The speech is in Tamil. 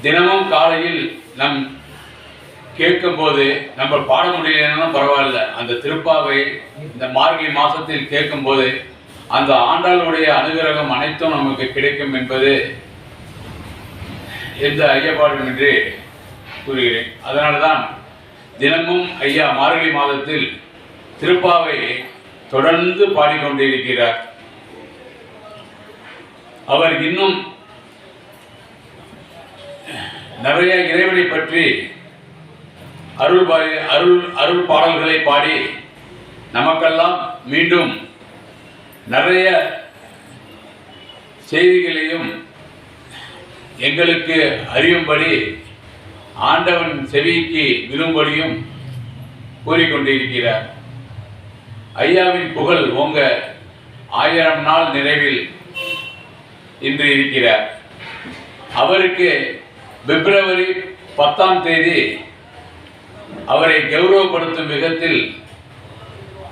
தினமும் காலையில் நம் கேட்கும்போது நம்ம பாட முடியலன்னா பரவாயில்ல, அந்த திருப்பாவை இந்த மார்கழி மாதத்தில் கேட்கும்போது அந்த ஆண்டாளுடைய அனுகிரகம் அனைத்தும் நமக்கு கிடைக்கும் என்பது எந்த ஐயப்பாடும் என்று கூறுகிறேன். அதனால தான் தினமும் ஐயா மார்கழி மாதத்தில் திருப்பாவை தொடர்ந்து பாடிக்கொண்டிருக்கிறார். அவர் இன்னும் நிறைய இறைவனை பற்றி அருள் பாடல்களை பாடி நமக்கெல்லாம் மீண்டும் நிறைய செய்திகளையும் எங்களுக்கு அறியும்படி ஆண்டவன் செவிக்கு விழும்படியும் கூறிக்கொண்டிருக்கிறார். ஐயாவின் புகழ் ஓங்க 1000 நாள் நிறைவில் இன்று இருக்கிறார். அவருக்கு பிப்ரவரி 10ஆம் தேதி அவரை கௌரவப்படுத்தும் விதத்தில்